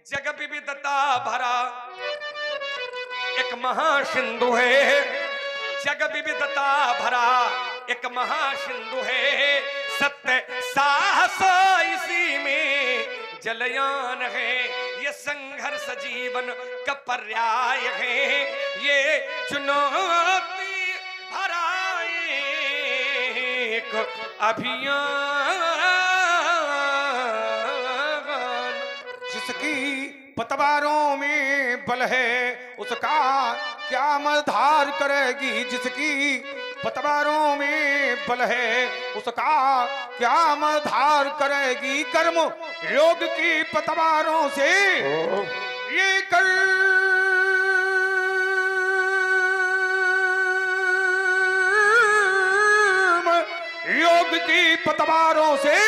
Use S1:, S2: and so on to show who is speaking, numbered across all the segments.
S1: जग विविधता भरा एक महासिंधु है, जग विविधता भरा एक महासिंधु है, सत्य साहस इसी में जलयान है, ये संघर्ष जीवन का पर्याय है, ये चुनौती भरा एक अभियान।
S2: जिसकी पतवारों में बल है उसका क्या मधार करेगी, जिसकी पतवारों में बल है उसका क्या मधार करेगी। कर्म योग की पतवारों से ये कर्म योग की पतवारों से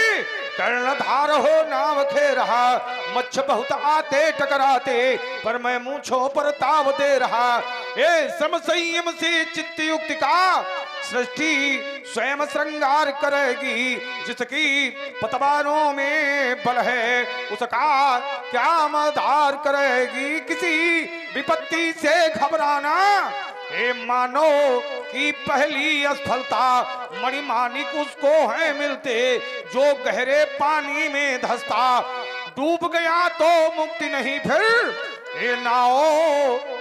S2: कर्णधार हो नाव खे रहा, मच्छ बहुत आते टकराते पर मैं मूंछों पर ताव दे रहा। ये सम संयम से चित्त युक्ति का सृष्टि स्वयं श्रृंगार करेगी, जिसकी पतवारों में बल है उसका क्या मधार करेगी। किसी विपत्ति से घबराना हे मानो की पहली असफलता, मणिमाणिक उसको है मिलते जो गहरे पानी में धंसता। डूब गया तो मुक्ति नहीं फिर ये नाव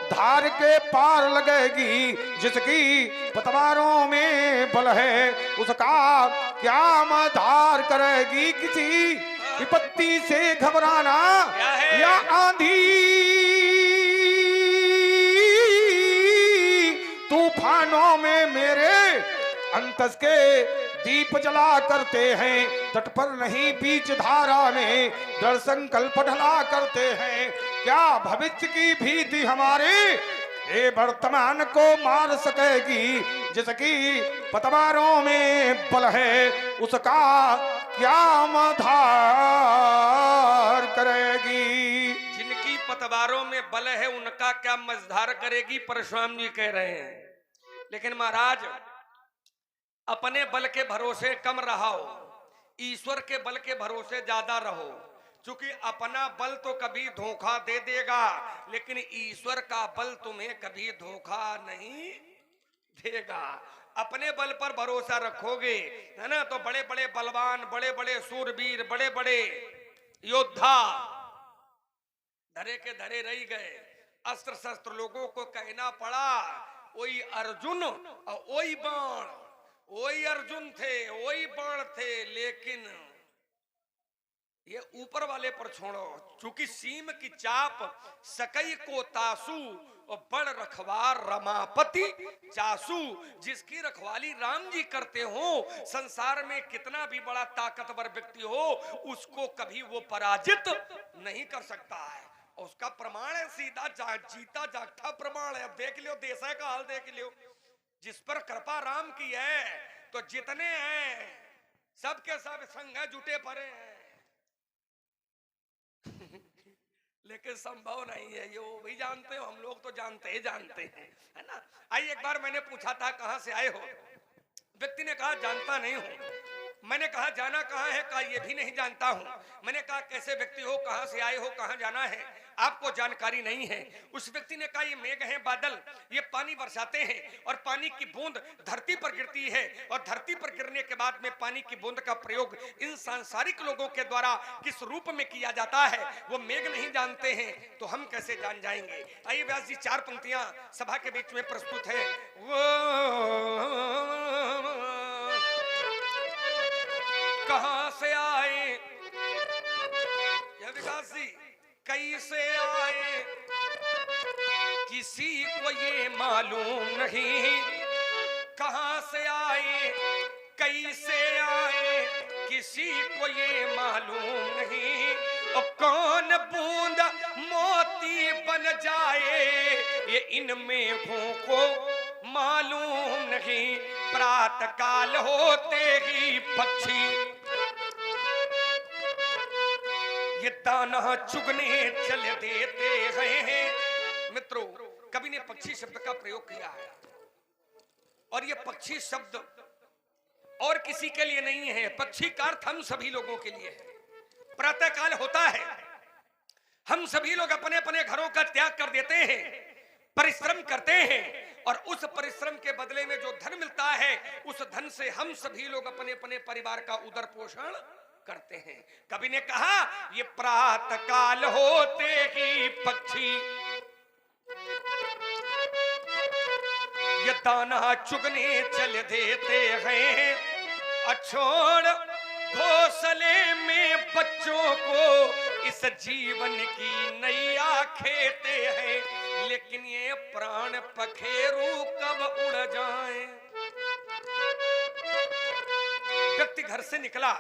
S2: धार के पार लगेगी, जिसकी पतवारों में बल है उसका क्या मधार करेगी। किसी विपत्ति से घबराना या आंधी तूफानों में मेरे अंतस के दीप जला करते हैं, तट पर नहीं बीच धारा में दृढ़ संकल्प ढला करते हैं। क्या भविष्य की भीति हमारे ये वर्तमान को मार सकेगी, जिसकी पतवारों में बल है उसका क्या मधार करेगी।
S1: जिनकी पतवारों में बल है उनका क्या मझधार करेगी, परशुराम जी कह रहे हैं। लेकिन महाराज अपने बल के भरोसे कम रहो, ईश्वर के बल के भरोसे ज्यादा रहो, क्योंकि अपना बल तो कभी धोखा दे देगा लेकिन ईश्वर का बल तुम्हें कभी धोखा नहीं देगा। अपने बल पर भरोसा रखोगे है ना, तो बड़े बड़े बलवान, बड़े बड़े सूरवीर, बड़े बड़े योद्धा धरे के धरे रह गए। अस्त्र शस्त्र लोगों को कहना पड़ा, वही अर्जुन और वही बाण, वही अर्जुन थे, वही बाण थे, लेकिन ये ऊपर वाले पर छोड़ो, चूंकि सीम की चाप सकई को तासू और बड़ रखवार रमापति जासू। जिसकी रखवाली राम जी करते हो, संसार में कितना भी बड़ा ताकतवर व्यक्ति हो उसको कभी वो पराजित नहीं कर सकता है। उसका प्रमाण है सीधा जीता जागता प्रमाण है। अब देख लियो देशा का हाल देख लियो, जिस पर कृपा राम की है तो जितने हैं सबके सब संग जुटे पड़े हैं लेकिन संभव नहीं है, ये वो भी जानते हो, हम लोग तो जानते हैं, है ना। आइए, एक बार मैंने पूछा था कहां से आए हो, व्यक्ति ने कहा जानता नहीं हूं। मैंने कहा जाना कहां है, कहा ये भी नहीं जानता हूं। मैंने कहा कैसे व्यक्ति हो, कहां से आए हो, कहां जाना है, आपको जानकारी नहीं है। उस व्यक्ति ने कहा ये मेघ हैं, बादल, ये पानी बरसाते हैं और पानी की बूंद धरती पर गिरती है और धरती पर गिरने के बाद में पानी की बूंद का प्रयोग इन सांसारिक लोगों के द्वारा किस रूप में किया जाता है वो मेघ नहीं जानते हैं, तो हम कैसे जान जाएंगे। आइए व्यास जी, 4 पंक्तियां सभा के बीच में प्रस्तुत है। कहां से आए यह विकास जी, कैसे आए किसी को ये मालूम नहीं, कहां से आए कैसे आए किसी को ये मालूम नहीं, और कौन बूंद मोती बन जाए ये इन मेघों को मालूम नहीं। प्रातः काल होते ही पक्षी ये दाना चुगने चल देते हैं। मित्रों, कवि ने पक्षी शब्द का प्रयोग किया है और ये पक्षी शब्द और किसी के लिए नहीं है, पक्षी का अर्थ हम सभी लोगों के लिए है। प्रातः काल होता है, हम सभी लोग अपने अपने घरों का त्याग कर देते हैं, परिश्रम करते हैं और उस परिश्रम के बदले में जो धन मिलता है उस धन से हम सभी लोग अपने अपने परिवार का उदर पोषण करते हैं। कवि ने कहा ये प्रातः काल होते ही पक्षी ये दाना चुगने चल देते हैं, छोड़ घोंसले में बच्चों को इस जीवन की नैया खेते हैं, लेकिन ये प्राण पखेरु कब उड़ जाएं। व्यक्ति घर से निकला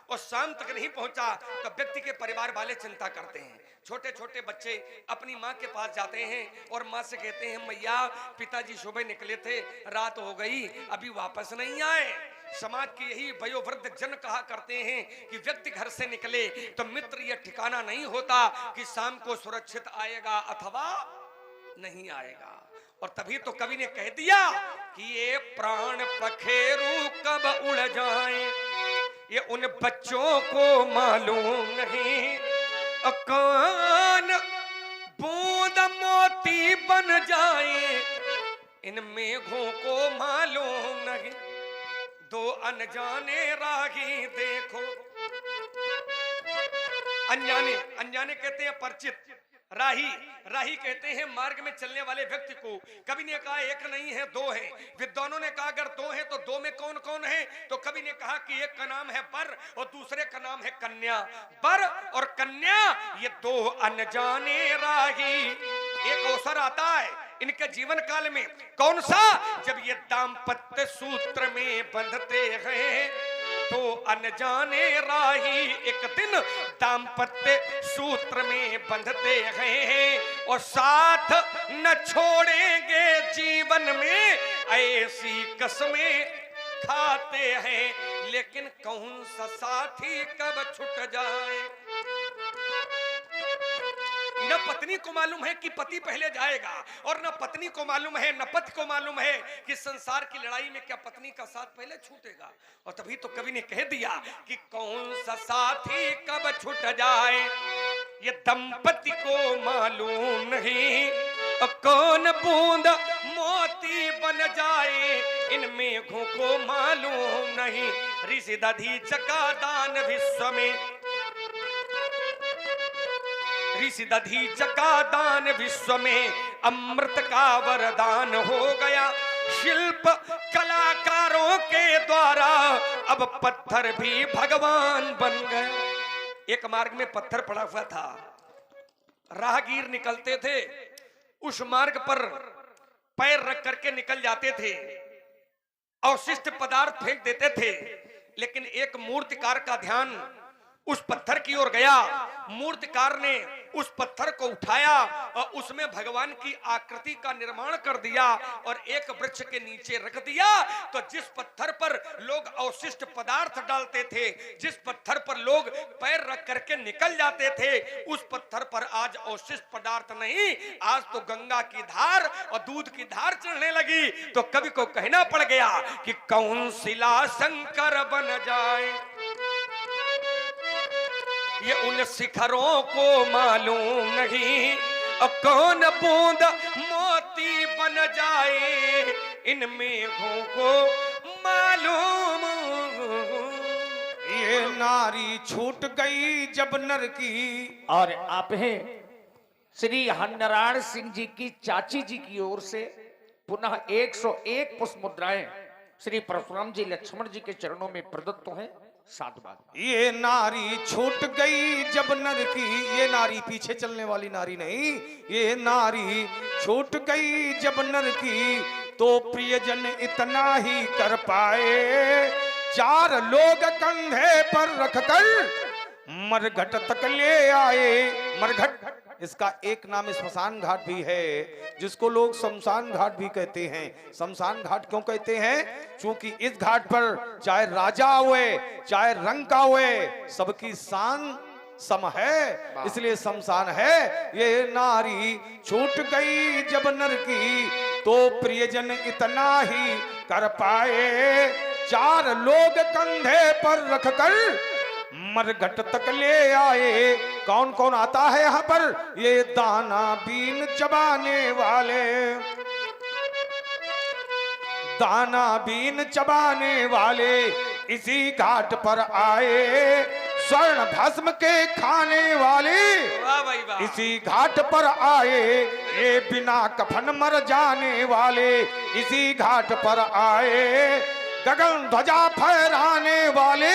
S1: और शाम तक नहीं पहुंचा तो व्यक्ति के परिवार वाले चिंता करते हैं। छोटे छोटे बच्चे अपनी माँ के पास जाते हैं और माँ से कहते हैं मैया पिताजी सुबह निकले थे, रात हो गई, अभी वापस नहीं आए। समाज के यही वयोवृद्ध जन कहा करते हैं कि व्यक्ति घर से निकले तो मित्र यह ठिकाना नहीं होता कि शाम को सुरक्षित आएगा अथवा नहीं आएगा। और तभी तो कवि ने कह दिया कि ये प्राण पखेरु कब उड़ जाएं, ये उन बच्चों को मालूम नहीं, कौन बूंद मोती बन जाए इन मेघों को मालूम नहीं। दो अनजाने राही देखो, अनजाने अनजाने कहते हैं परिचित, राही राही कहते हैं मार्ग में चलने वाले व्यक्ति को। कवि ने कहा एक नहीं है दो है। विद्वानों ने कहा अगर दो है तो दो में कौन कौन है, तो कवि ने कहा कि एक का नाम है बर और दूसरे का नाम है कन्या। बर और कन्या ये दो अनजाने राही। एक अवसर आता है इनके जीवन काल में, कौन सा, जब ये दाम्पत्य सूत्र में बंधते हैं तो अनजाने राही एक दिन दाम्पत्य सूत्र में बंधते हैं और साथ न छोड़ेंगे जीवन में ऐसी कसमें खाते हैं, लेकिन कौन सा साथी कब छूट जाए। न पत्नी को मालूम है कि पति पहले जाएगा और न पत्नी को मालूम है, न पति को मालूम है कि संसार की लड़ाई में क्या पत्नी का साथ पहले छूटेगा। और तभी तो कवि ने कह दिया कि कौन सा साथी कब छूट जाए ये दंपति को मालूम नहीं, कौन बूंद मोती बन जाए इन मेघों को मालूम नहीं। ऋषि दधीच का दान विश्व में, ऋषि दधीच का दान विश्व में अमृत का वरदान हो गया। शिल्प कलाकारों के द्वारा अब पत्थर भी भगवान बन गए। एक मार्ग में पत्थर पड़ा हुआ था, राहगीर निकलते थे, उस मार्ग पर पैर रख करके निकल जाते थे, अवशिष्ट पदार्थ फेंक देते थे, लेकिन एक मूर्तिकार का ध्यान उस पत्थर की ओर गया। मूर्तिकार ने उस पत्थर को उठाया और उसमें भगवान की आकृति का निर्माण कर दिया और एक वृक्ष के नीचे रख दिया। तो जिस पत्थर पर लोग अवशिष्ट पदार्थ डालते थे, जिस पत्थर पर लोग पैर रख करके निकल जाते थे, उस पत्थर पर आज अवशिष्ट पदार्थ नहीं, आज तो गंगा की धार और दूध की धार चढ़ने लगी। तो कवि को कहना पड़ गया कि कौन शिला शंकर बन जाए ये उन शिखरों को मालूम नहीं, कौन बूंद मोती बन जाए इन मेघों को मालूम।
S2: ये नारी छूट गई जब नर की।
S3: और आप हैं श्री हरनारायण सिंह जी की चाची जी की ओर से पुनः 101 पुष्प मुद्राएं श्री परशुराम जी लक्ष्मण जी के चरणों में प्रदत्त हैं। साधुवाद।
S2: ये नारी छूट गई जब नर की, ये नारी पीछे चलने वाली नारी नहीं, ये नारी छूट गई जब नर की, तो प्रियजन इतना ही कर पाए, चार लोग कंधे पर रखकर मरघट तक ले आए। मरघट इसका एक नाम स्मशान घाट भी है, जिसको लोग शमशान घाट भी कहते हैं। शमशान घाट क्यों कहते हैं? क्योंकि इस घाट पर चाहे राजा हुए चाहे रंग का हुए, सबकी शान सम है, इसलिए शमशान है। ये नारी छूट गई जब नर की, तो प्रियजन इतना ही कर पाए, चार लोग कंधे पर रखकर मरघट तक ले आए। कौन कौन आता है यहाँ पर? ये दाना बीन चबाने वाले, दाना बीन चबाने वाले इसी घाट पर आए। स्वर्ण भस्म के खाने वाले
S1: वाह भाई वाह।
S2: इसी घाट पर आए। ये बिना कफन मर जाने वाले इसी घाट पर आए। गगन ध्वजा फहराने वाले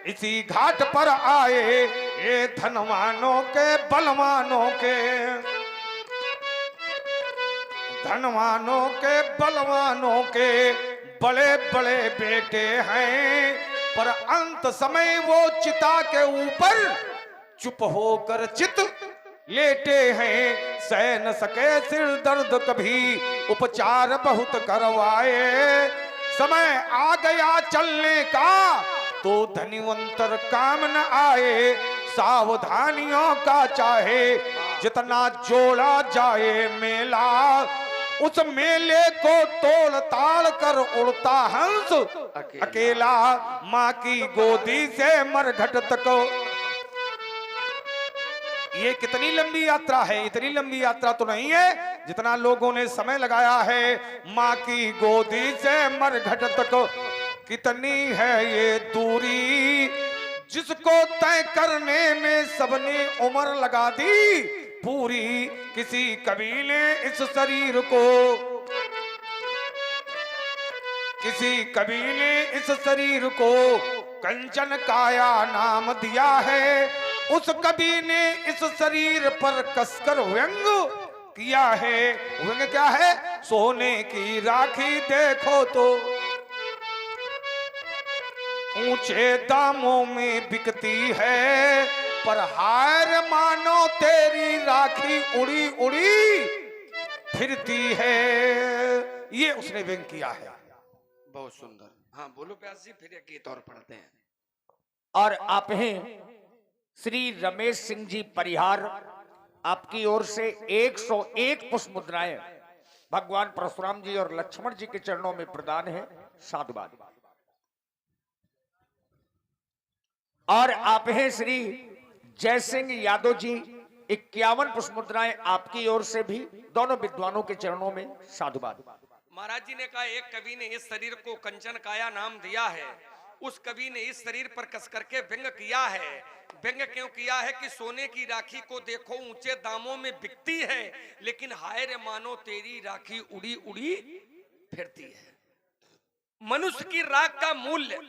S2: इसी घाट पर आए। ये धनवानों के बलवानों के, धनवानों के बलवानों के बड़े बड़े बेटे हैं, पर अंत समय वो चिता के ऊपर चुप होकर चित लेटे हैं। सह न सके सिर दर्द कभी उपचार बहुत करवाए। समय आ गया चलने का तो धनिवंतर काम न आए। सावधानियों का चाहे जितना जोड़ा जाए मेला, उस मेले को तोड़ ताड़ कर उड़ता हंस अकेला। माँ की गोदी से मरघट तक। ये कितनी लंबी यात्रा है? इतनी लंबी यात्रा तो नहीं है जितना लोगों ने समय लगाया है। माँ की गोदी से मरघट तक कितनी है ये दूरी, जिसको तय करने में सबने उम्र लगा दी पूरी। किसी कवि ने इस शरीर को, किसी कवि ने इस शरीर को कंचन काया नाम दिया है। उस कवि ने इस शरीर पर कसकर व्यंग किया है। व्यंग क्या है? सोने की राखी देखो तो ऊंचे दामों में बिकती है, पर हार मानो तेरी राखी उड़ी उड़ी फिरती है। ये उसने व्यंग किया है।
S1: बहुत सुंदर। हाँ बोलो प्यास जी, फिर एक गीत और पढ़ते हैं।
S3: और आप हैं श्री रमेश सिंह जी परिहार, आपकी ओर से 101 पुष्प मुद्राएं भगवान परशुराम जी और लक्ष्मण जी के चरणों में प्रदान है। साधुवाद। और आप हैं श्री जय सिंह यादव जी, 51 पुष्प मुद्राएं आपकी ओर से भी दोनों विद्वानों के चरणों में। साधुवाद।
S1: महाराज जी ने कहा एक कवि ने इस शरीर को कंचन काया नाम दिया है। उस कवि ने इस शरीर पर कस करके व्यंग किया है। व्यंग क्यों किया है कि सोने की राखी को देखो ऊंचे दामों में बिकती है, लेकिन हाय रे मानो तेरी राखी उड़ी उड़ी फिरती है। मनुष्य की राख का मूल्य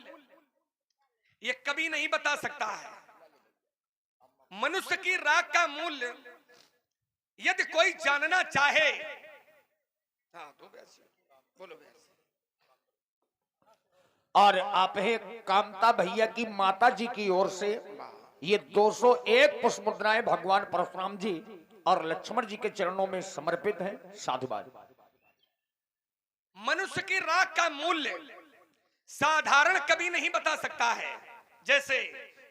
S1: ये कभी नहीं बता सकता है। मनुष्य की राख का मूल्य यदि कोई जानना चाहे, हाँ तो बोलो भैया।
S3: और आप हैं कामता भैया की माता जी की ओर से ये 201 पुष्प मुद्राएं भगवान परशुराम जी और लक्ष्मण जी के चरणों में समर्पित हैं। साधुवाद।
S1: मनुष्य की राख का मूल्य साधारण कभी नहीं बता सकता है। जैसे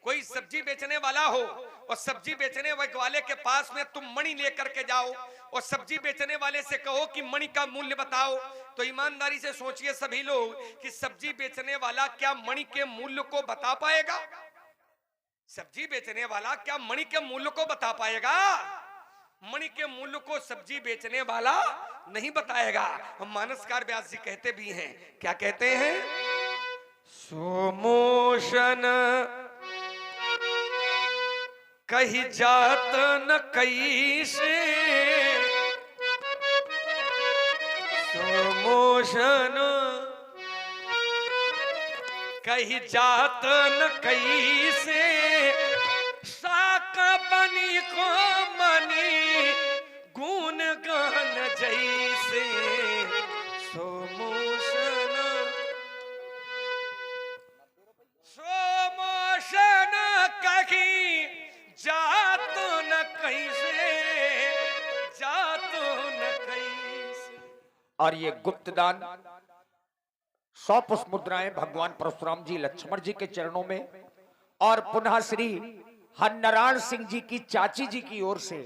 S1: कोई सब्जी बेचने वाला हो और सब्जी बेचने वाले के पास में तुम मणि लेकर के जाओ और सब्जी बेचने वाले से कहो कि मणि का मूल्य बताओ, तो ईमानदारी से सोचिए सभी लोग कि सब्जी बेचने वाला क्या मणि के मूल्य को बता पाएगा? सब्जी बेचने वाला क्या मणि के मूल्य को बता पाएगा? मणि के मूल्य को सब्जी बेचने वाला नहीं बताएगा। हम मानसकार व्यास जी कहते भी हैं, क्या कहते हैं? सोमोशन कही जात न कैसे, सोमोशन कही जात न कैसे, साक बनी को मनी गुण गान जैसे। सोमोशन सोमोशन कही जात न कैसे, जात न कैसे।
S3: और ये गुप्त दान 100 पुष्प मुद्राएं भगवान परशुराम जी लक्ष्मण जी के चरणों में, और पुनः श्री हन्नारायण सिंह जी की चाची जी की ओर से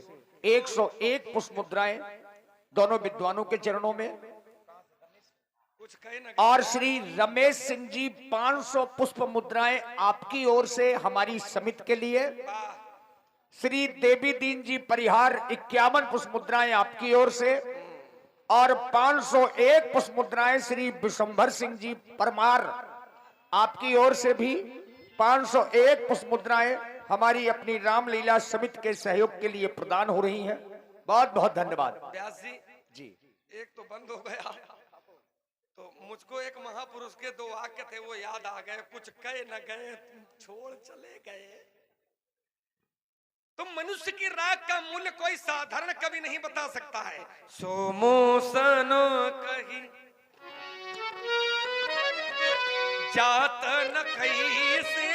S3: 101 पुष्प मुद्राएं दोनों विद्वानों के चरणों में,
S1: कुछ कहे ना।
S3: और श्री रमेश सिंह जी 500 पुष्प मुद्राएं आपकी ओर से हमारी समिति के लिए, श्री देवी दीन जी परिहार 51 पुष्प मुद्राएं आपकी ओर से, और 501 पुष्प मुद्राएं श्री विशंभर सिंह जी परमार आपकी ओर से भी 501 पुष्प मुद्राएं हमारी अपनी रामलीला समिति के सहयोग के लिए प्रदान हो रही हैं। बहुत बहुत धन्यवाद।
S1: व्यास जी
S3: जी
S1: एक तो बंद हो गया, तो मुझको एक महापुरुष के दो वाक्य थे वो याद आ गए, कुछ कहे न गए छोड़ चले गए। तो मनुष्य की राग का मूल्य कोई साधारण कवि नहीं बता सकता है। सोमोसन कही जात न कहीं से,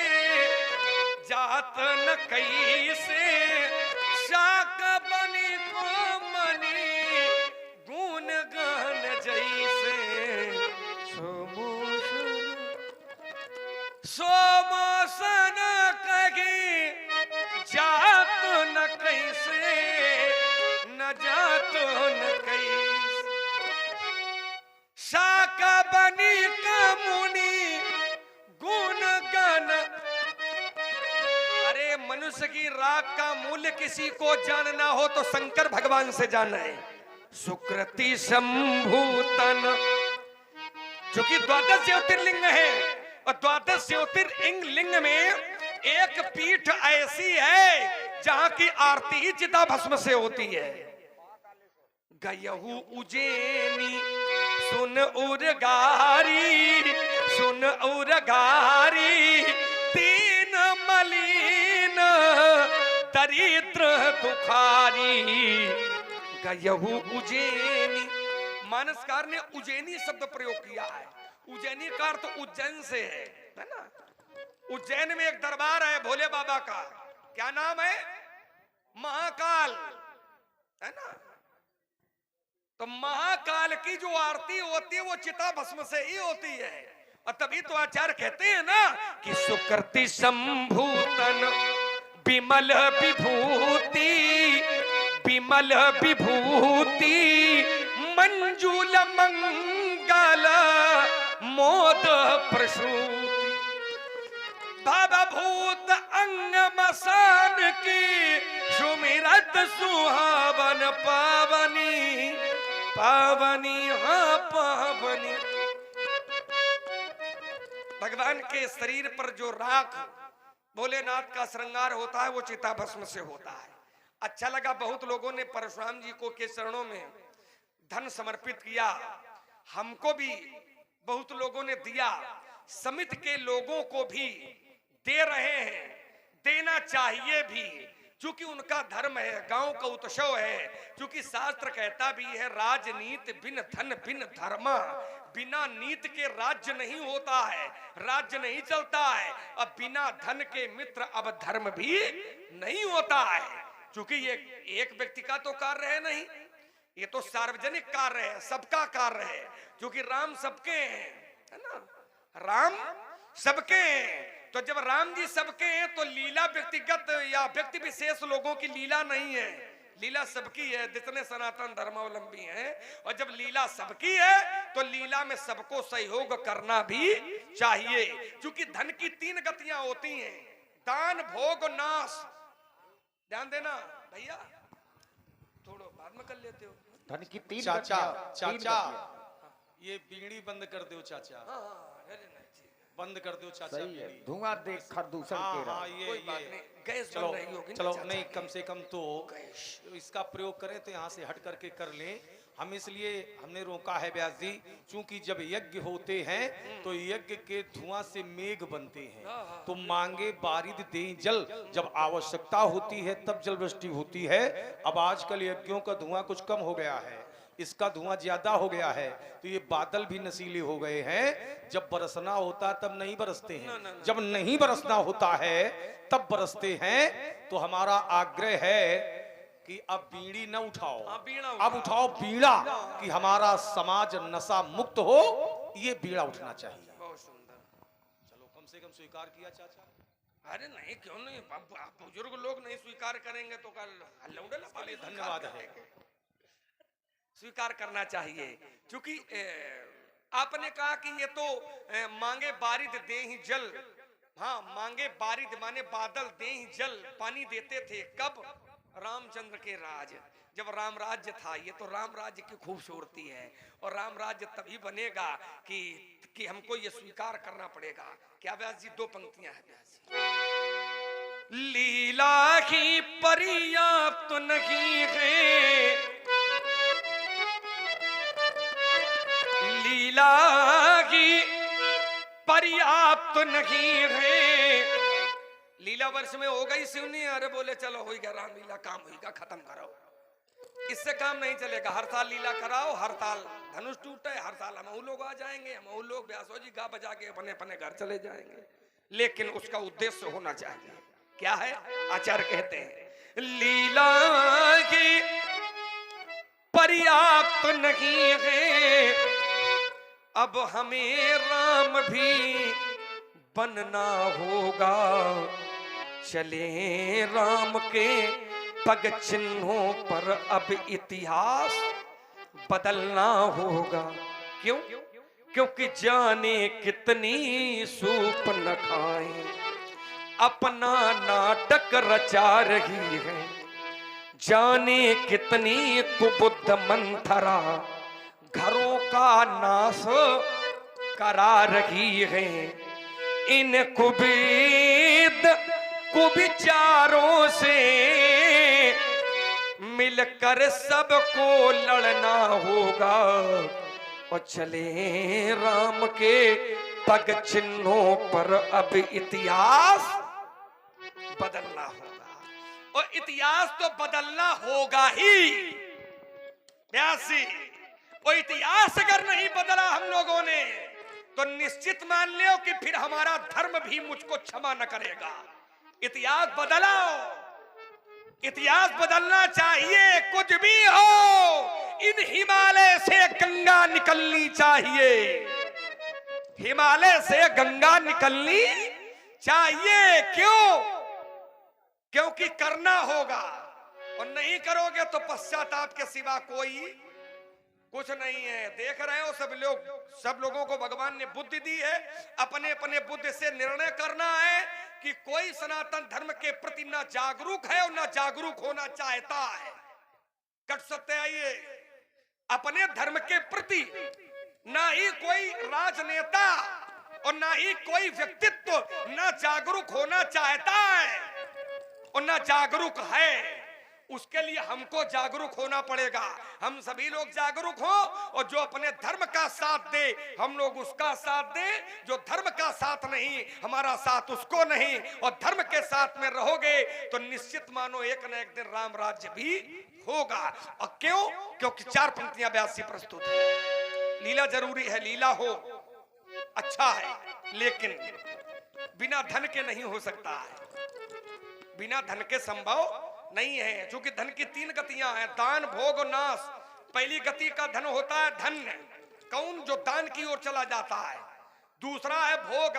S1: जात न कहीं से, शाक बनी को मनी गुण गान जैसे। सोमोसन कही जात न कैसे, न जात न कैसे, शाका बनी का मुनि गुण गण। अरे मनुष्य की राग का मूल्य किसी को जानना हो तो शंकर भगवान से जाना है। सुकृति संभूतन, जो कि द्वादश ज्योतिर्लिंग है, और द्वादश ज्योतिर्लिंग में एक पीठ ऐसी है जहां की आरती ही चिता भस्म से होती है। गयहू उज्जैनी सुन उरगारी, सुन उरगारी, तीन मलिन दरिद्र दुखारी। गयहू उज्जैनी, मानसकार ने उज्जैनी शब्द प्रयोग किया है। उज्जैनी का अर्थ उज्जैन से है ना। उज्जैन में एक दरबार है भोले बाबा का, क्या नाम है? महाकाल, है ना। तो महाकाल की जो आरती होती है वो चिता भस्म से ही होती है। और तभी तो आचार्य कहते हैं ना कि सुकृति संभूतन विमल विभूति, विमल विभूति, मंजुल मंगल मोद प्रसूति। भवभूत अंग मसान की सुमिरत सुहावन पावनी, पावनी हाँ पावनी। भगवान के शरीर पर जो राख भोलेनाथ का श्रृंगार होता है वो चिता भस्म से होता है। अच्छा लगा, बहुत लोगों ने परशुराम जी को के चरणों में धन समर्पित किया, हमको भी बहुत लोगों ने दिया, समिति के लोगों को भी दे रहे हैं, देना चाहिए भी, क्योंकि उनका धर्म है, गांव का उत्सव है। क्योंकि शास्त्र कहता भी है राजनीति बिन धन बिन धर्म, बिना नीति के राज्य नहीं होता है, राज्य नहीं चलता है। अब बिना धन के मित्र अब धर्म भी नहीं होता है। क्योंकि ये एक व्यक्ति का तो कार्य है नहीं, ये तो सार्वजनिक कार्य है, सबका कार्य है। क्योंकि राम सबके हैं, है ना, राम सबके हैं। तो जब राम जी सबके हैं तो लीला व्यक्तिगत या व्यक्ति विशेष लोगों की लीला नहीं है, लीला सबकी है, जितने सनातन धर्मावलंबी हैं। और जब लीला सबकी है तो लीला में सबको सहयोग करना भी चाहिए। क्योंकि धन की 3 गतियां होती हैं, दान भोग नाश। ध्यान देना भैया, थोड़ा बाद में कर लेते हो।
S3: धन की 3
S2: चाचा,
S3: तीन
S2: चाचा,
S3: गतियां।
S2: ये बीड़ी बंद कर दो चाचा,
S1: अरे नहीं,
S2: बंद कर दो चाचा
S3: सही है,
S2: बीड़ी।
S3: धुआं देख प्रदूषण के रहा।
S2: हाँ, ये
S1: कोई बात नहीं, गैस
S2: चलो
S1: बन रही होगी ना
S2: चलो,
S1: चाचा
S2: नहीं
S1: की।
S2: कम से कम तो इसका प्रयोग करें तो यहाँ से हट करके कर लें। हम इसलिए हमने रोका है व्यास जी, क्योंकि जब यज्ञ होते हैं तो यज्ञ के धुआं से मेघ बनते हैं, तो मांगे बारिद दें जल। जब आवश्यकता होती है तब जल वृष्टि होती है। अब आजकल यज्ञों का धुआं कुछ कम हो गया है, इसका धुआं ज्यादा हो गया है, तो ये बादल भी नशीले हो गए हैं। जब बरसना होता तब नहीं बरसते हैं, जब नहीं बरसना होता है तब बरसते हैं। तो हमारा आग्रह है कि अब बीड़ी न उठाओ,
S1: हाँ, बीड़ा
S2: अब उठाओ बीड़ा, कि हमारा समाज नशा मुक्त हो। ये बीड़ा उठना चाहिए।
S1: बहुत सुंदर।
S2: चलो कम से कम स्वीकार किया चाचा।
S1: अरे नहीं, क्यों नहीं, बुजुर्ग लोग नहीं स्वीकार करेंगे तो कल लौंडे वाले
S2: धन्यवाद है।
S1: स्वीकार करना चाहिए। क्योंकि आपने कहा कि ये तो मांगे बारिद दे ही जल, हाँ, मांगे बारिद माने बादल, दें जल पानी देते थे। कब? रामचंद्र के राज, जब राम राज्य था। ये तो राम राज्य की खूबसूरती है। और राम राज्य तभी बनेगा कि हमको ये स्वीकार करना पड़ेगा। क्या व्यास जी? 2 पंक्तियां हैं व्यास जी। लीला की पर्याप्त नहीं है, लीला की पर्याप्त नहीं है। लीला वर्ष में हो गई शिवनी, अरे बोले चलो हो गया रामलीला, काम होगा, खत्म करो। इससे काम नहीं चलेगा। हर साल लीला कराओ, हर साल धनुष टूटे, हर साल हम लोग आ जाएंगे, हम लोग व्यासो जी गा बजा के अपने अपने घर चले जाएंगे। लेकिन उसका उद्देश्य होना चाहिए। क्या है? आचार्य कहते हैं लीला की पर्याप्त नहीं है, अब हमें राम भी बनना होगा। चले राम के पग चिन्हों पर अब इतिहास बदलना होगा। क्यों? क्योंकि जाने कितनी सूप न खाएं, अपना नाटक रचा रही है। जाने कितनी कुबुद्ध मंथरा घरों का नाश करा रही है। इन कुविचारों से मिलकर सबको लड़ना होगा। और चले राम के पग चिन्हों पर अब इतिहास बदलना होगा। और इतिहास तो बदलना होगा ही व्यासी। और इतिहास अगर नहीं बदला हम लोगों ने तो निश्चित मान लो कि फिर हमारा धर्म भी मुझको क्षमा न करेगा। इतिहास बदलाओ, इतिहास बदलना चाहिए। कुछ भी हो, इन हिमालय से गंगा निकलनी चाहिए। हिमालय से गंगा निकलनी चाहिए। क्यों? क्योंकि करना होगा। और नहीं करोगे तो पश्चाताप के सिवा कोई कुछ नहीं है। देख रहे हो सब लोगों को भगवान ने बुद्धि दी है। अपने अपने बुद्धि से निर्णय करना है कि कोई सनातन धर्म के प्रति ना जागरूक है और ना जागरूक होना चाहता है। कट सकते आइए अपने धर्म के प्रति ना ही कोई राजनेता और ना ही कोई व्यक्तित्व ना जागरूक होना चाहता है और ना जागरूक है। उसके लिए हमको जागरूक होना पड़ेगा। हम सभी लोग जागरूक हो और जो अपने धर्म का साथ दे हम लोग उसका साथ दे। जो धर्म का साथ नहीं हमारा साथ उसको नहीं। और धर्म के साथ में रहोगे तो निश्चित मानो एक न एक दिन राम राज्य भी होगा। और क्यों? क्योंकि 4 पंक्तियां व्यास जी प्रस्तुत है। लीला जरूरी है, लीला हो अच्छा है, लेकिन बिना धन के नहीं हो सकता है। बिना धन के संभव नहीं है। क्योंकि धन की 3 गतियां हैं, दान, भोग और नाश। पहली गति का धन होता है धन्य, कौन? जो दान की ओर चला जाता है। दूसरा है भोग,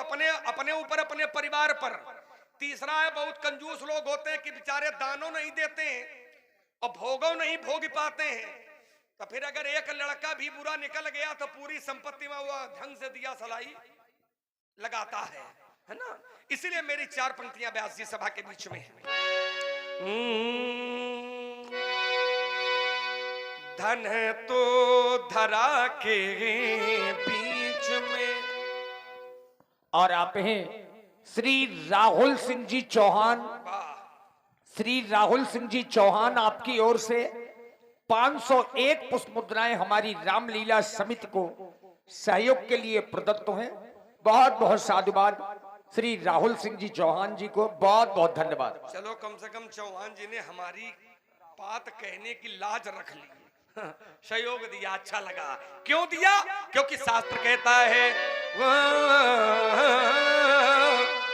S1: अपने ऊपर, अपने परिवार पर। तीसरा है बहुत कंजूस लोग होते हैं कि बेचारे दानों नहीं देते हैं और भोगों नहीं भोग पाते हैं। तो फिर अगर एक लड़का भी बुरा निकल गया तो पूरी संपत्ति में वो ढंग से दिया सलाई लगाता है ना। इसीलिए मेरी 4 पंक्तियां व्यास जी सभा के बीच में है। धन तो धरा के बीच में।
S3: और आप हैं श्री राहुल सिंह जी चौहान। श्री राहुल सिंह जी चौहान आपकी ओर से 501 पुष्प मुद्राएं हमारी रामलीला समिति को सहयोग के लिए प्रदत्त हैं। बहुत बहुत साधुवाद श्री राहुल सिंह जी चौहान जी को, बहुत बहुत धन्यवाद।
S1: चलो कम से कम चौहान जी ने हमारी बात कहने की लाज रख ली, सहयोग दिया, अच्छा लगा। क्यों दिया? क्योंकि शास्त्र कहता है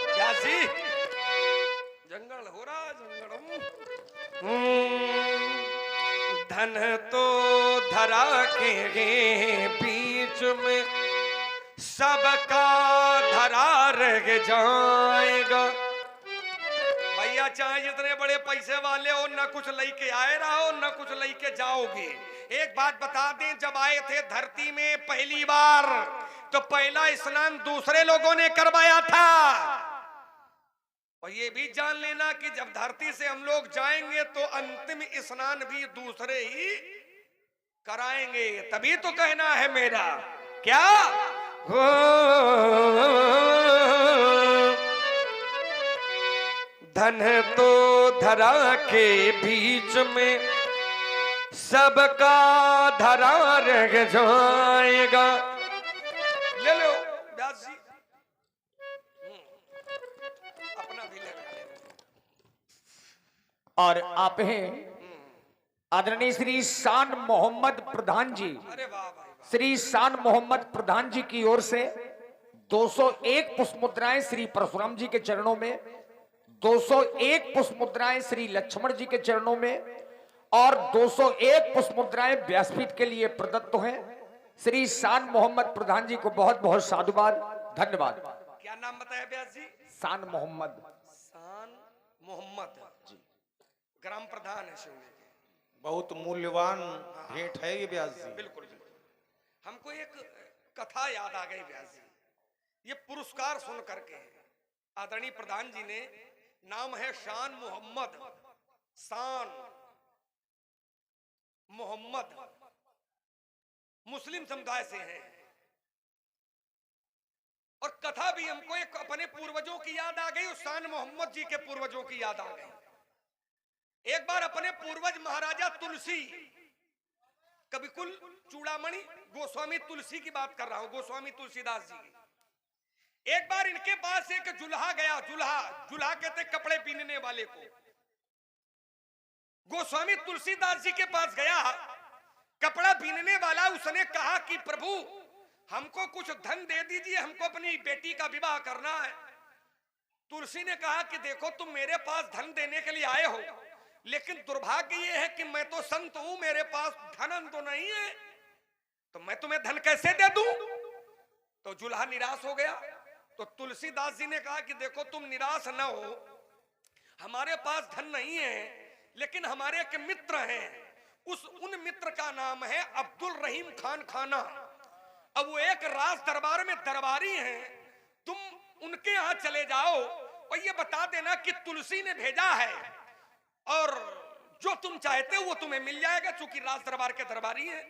S1: व्यासी जंगल हो रहा जंगलम। धन तो धरा के बीच में सबका धरा रह जाएगा। भैया चाहे जितने बड़े पैसे वाले हो, न कुछ लेके आए रहो न कुछ लेके जाओगे। एक बात बता दें, जब आए थे धरती में पहली बार तो पहला स्नान दूसरे लोगों ने करवाया था। और ये भी जान लेना कि जब धरती से हम लोग जाएंगे तो अंतिम स्नान भी दूसरे ही कराएंगे, तभी तो कहना है मेरा क्या हो। धन तो धरा के बीच में सबका धरा रह जाएगा। ले लो व्यास जी, अपना भी ले लो।
S3: और आप हैं आदरणीय श्री शान मोहम्मद प्रधान जी,
S1: अरे वाह भाई वाह।
S3: श्री शान मोहम्मद प्रधान जी की ओर से 201 पुष्प मुद्राएं श्री परशुराम जी के चरणों में, 201 पुष्प मुद्राएं श्री लक्ष्मण जी के चरणों में और 201 पुष्प मुद्राएं व्यासपीठ के लिए प्रदत्त हैं। श्री शान मोहम्मद प्रधान जी को बहुत बहुत साधुवाद, धन्यवाद।
S1: क्या नाम बताया व्यास जी?
S3: शान मोहम्मद।
S1: शान मोहम्मद जी, ग्राम प्रधान है शिवने के।
S2: बहुत मूल्यवान भेंट है ये व्यास जी।
S1: बिल्कुल बिल्कुल। हमको एक कथा याद आ गई व्यास जी, ये पुरस्कार सुन करके। आदरणीय प्रधान जी ने, नाम है शान मोहम्मद, शान मोहम्मद, मुस्लिम समुदाय से हैं। और कथा भी हमको एक अपने पूर्वजों की याद आ गई, और शान मोहम्मद जी के पूर्वजों की याद आ गई। एक बार अपने पूर्वज महाराजा तुलसी, कविकुल चूड़ामणि गोस्वामी तुलसी की बात कर रहा हूं, गोस्वामी तुलसीदास जी की। एक बार इनके पास एक जुल्हा गया, जुल्हा कहते कपड़े पीनने वाले को। गोस्वामी तुलसीदास जी के पास गया कपड़ा पीनने वाला, उसने कहा कि प्रभु हमको कुछ धन दे दीजिए, हमको अपनी बेटी का विवाह करना है। तुलसी ने कहा कि देखो तुम मेरे पास धन देने के लिए आए हो, लेकिन दुर्भाग्य ये है कि मैं तो संत हूं, मेरे पास धन तो नहीं है, तो मैं तुम्हें धन कैसे दे दूं। तो जुल्हा निराश हो गया। तो तुलसीदास जी ने कहा कि देखो तुम निराश न हो, हमारे पास धन नहीं है, लेकिन हमारे एक मित्र हैं, उन मित्र का नाम है अब्दुल रहीम खान खाना। अब वो एक राज दरबार में दरबारी हैं, तुम उनके यहां चले जाओ और ये बता देना कि तुलसी ने भेजा है और जो तुम चाहते हो वो तुम्हें मिल जाएगा, चूंकि राज दरबार के दरबारी हैं।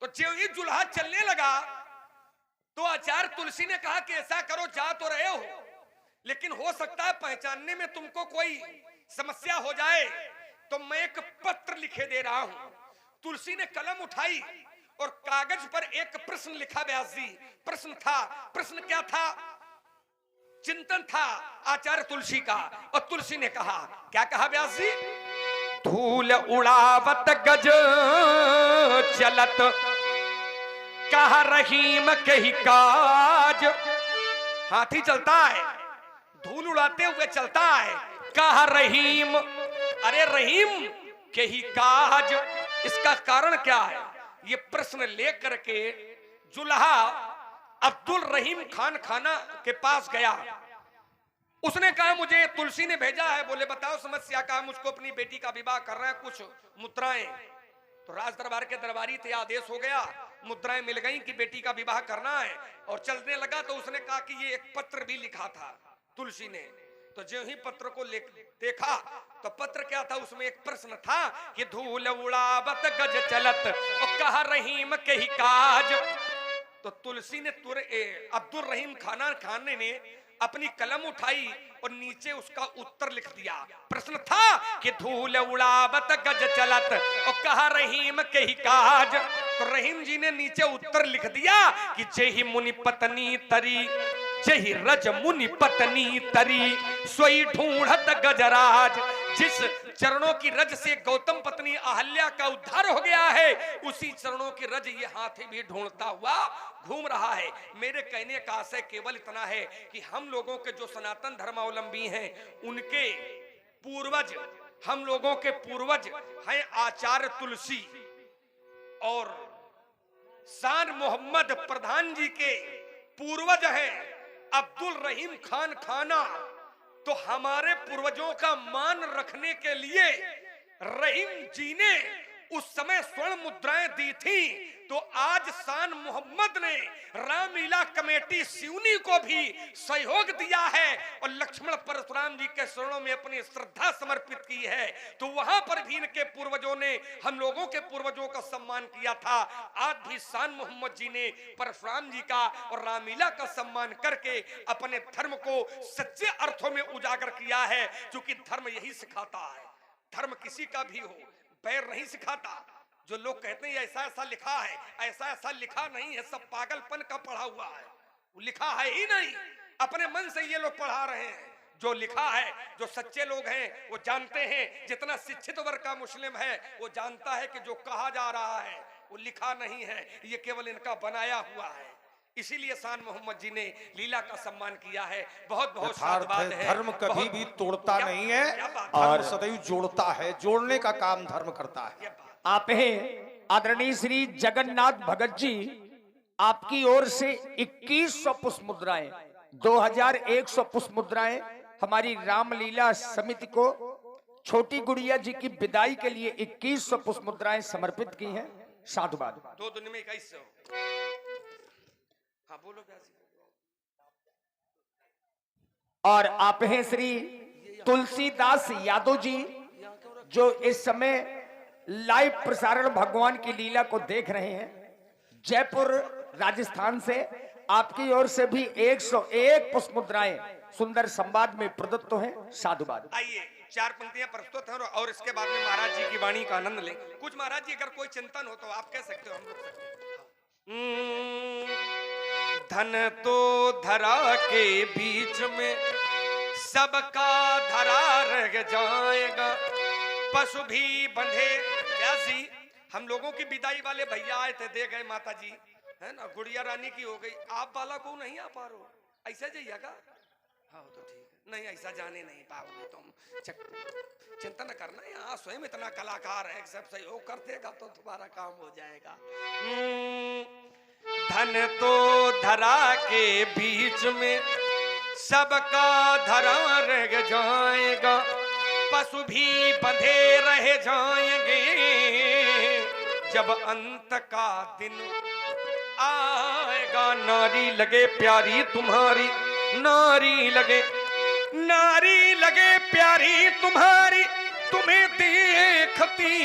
S1: तो जो ये जुल्हा चलने लगा तो आचार्य तुलसी ने कहा कि ऐसा करो, जा तो रहे हो, लेकिन हो सकता है पहचानने में तुमको कोई समस्या हो जाए, तो मैं एक पत्र लिखे दे रहा हूं। तुलसी ने कलम उठाई और कागज पर एक प्रश्न लिखा व्यास जी। प्रश्न क्या था? चिंतन था आचार्य तुलसी का। और तुलसी ने कहा, क्या कहा व्यास जी? धूल उड़ावत गज चलत, कहा रहीम के ही काज। हाथी चलता है, धूल उड़ाते हुए चलता है, कहा रहीम, अरे रहीम के ही काज। इसका कारण क्या है? ये प्रश्न लेकर के जुल्हा अब्दुल रहीम खान खाना के पास गया। उसने कहा मुझे तुलसी ने भेजा है, बोले बताओ समस्या का। मुझको अपनी बेटी का विवाह करना है, कुछ मुद्राएं। तो राज दरबार के दरबारी थे, आदेश हो गया, मुद्राएं मिल गई कि बेटी का विवाह करना है। और चलने लगा तो उसने कहा कि ये एक पत्र भी लिखा था तुलसी ने। तो जो ही पत्र को देखा तो पत्र क्या था? उसमें एक प्रश्न था कि धूल उड़ावत गज चलत, और कहा रहीम के ही काज। तो तुलसी ने अब्दुल रहीम खाने ने अपनी कलम उठाई और नीचे उसका उत्तर लिख दिया। प्रश्न था कि धूल उड़ावत गज चलत, और कहा रहीम के ही काज। तो रहीम जी ने नीचे उत्तर लिख दिया कि जेहि मुनि पत्नी तरी, जेहि रज मुनि पत्नी तरी, सोई ढूंढत गजराज। जिस चरणों की रज से गौतम पत्नी अहल्या का उद्धार हो गया है, उसी चरणों की रज ये हाथी भी ढूंढता हुआ घूम रहा है। मेरे कहने का आशय केवल इतना है कि हम लोगों के जो सनातन धर्मावलंबी हैं, उनके पूर्वज, हम लोगों के पूर्वज हैं आचार्य तुलसी और शान मोहम्मद प्रधान जी के पूर्वज हैं अब्दुल रहीम खान खाना। तो हमारे पूर्वजों का मान रखने के लिए रहीम जी ने उस समय स्वर्ण मुद्राएं दी थी, तो आज शान मोहम्मद ने रामलीला कमेटी सिवनी को भी सहयोग दिया है और लक्ष्मण परशुराम जी के चरणों में अपनी श्रद्धा समर्पित की है। तो वहां पर भी इनके पूर्वजों ने, हम लोगों के पूर्वजों का सम्मान किया था। आज भी शान मोहम्मद जी ने परशुराम जी का और रामलीला का सम्मान करके अपने धर्म को सच्चे अर्थों में उजागर किया है, क्योंकि धर्म यही सिखाता है। धर्म किसी का भी हो, बैर नहीं सिखाता। जो लोग कहते हैं ऐसा ऐसा लिखा है, ऐसा ऐसा लिखा नहीं है, सब पागलपन का पढ़ा हुआ है, वो लिखा है ही नहीं, अपने मन से ये लोग पढ़ा रहे हैं। जो लिखा है, जो सच्चे लोग हैं वो जानते हैं, जितना शिक्षित वर्ग का मुस्लिम है वो जानता है कि जो कहा जा रहा है वो लिखा नहीं है, ये केवल इनका बनाया हुआ है। इसीलिए शान मोहम्मद जी ने लीला का सम्मान किया है। बहुत बहुत साधुवाद है।
S2: धर्म कभी भी तोड़ता नहीं है और सदैव जोड़ता है, जोड़ने का काम धर्म करता है।
S3: आप हैं आदरणीय श्री जगन्नाथ भगत जी, आपकी ओर से 2100 पुष्प मुद्राएं, 2100 पुष्प मुद्राएं हमारी रामलीला समिति को छोटी गुड़िया जी की विदाई के लिए 2100 पुष्प मुद्राएं समर्पित की हैं। साधुवाद।
S1: 2 दिन में 2100। हाँ बोलो प्यासी।
S3: और आप हैं श्री तुलसीदास यादव जी, जो इस समय लाइव प्रसारण भगवान की लीला को देख रहे हैं, जयपुर राजस्थान से। आपकी ओर से भी 101 पुष्प मुद्राएं सुंदर संवाद में प्रदत्त हैं। साधुवाद।
S1: आइए 4 पंक्तियां प्रस्तुत हैं और इसके बाद में महाराज जी की वाणी का आनंद लें। कुछ महाराज जी अगर कोई चिंतन हो तो आप कह सकते हो, हम लोग सकते हैं। धन तो धरा के बीच में सबका धरा रह जाएगा, पशु भी बंधे। व्यासी हम लोगों की विदाई वाले भैया आए थे, दे गए माता जी, है ना, गुड़िया रानी की हो गई। आप वाला को नहीं आ पा रहे, ऐसा जाइएगा। हाँ तो ठीक है, नहीं ऐसा जाने नहीं पाओगे तुम, चिंता न करना, यहाँ स्वयं इतना कलाकार है, सब सहयोग कर देगा तो तुम्हारा काम हो जाएगा। धन तो धरा के बीच में सबका धरा रह जाएगा, पशु भी बंधे रह जाएंगे, जब अंत का दिन आएगा। नारी लगे प्यारी तुम्हारी, नारी लगे प्यारी तुम्हारी, तुम्हें देखती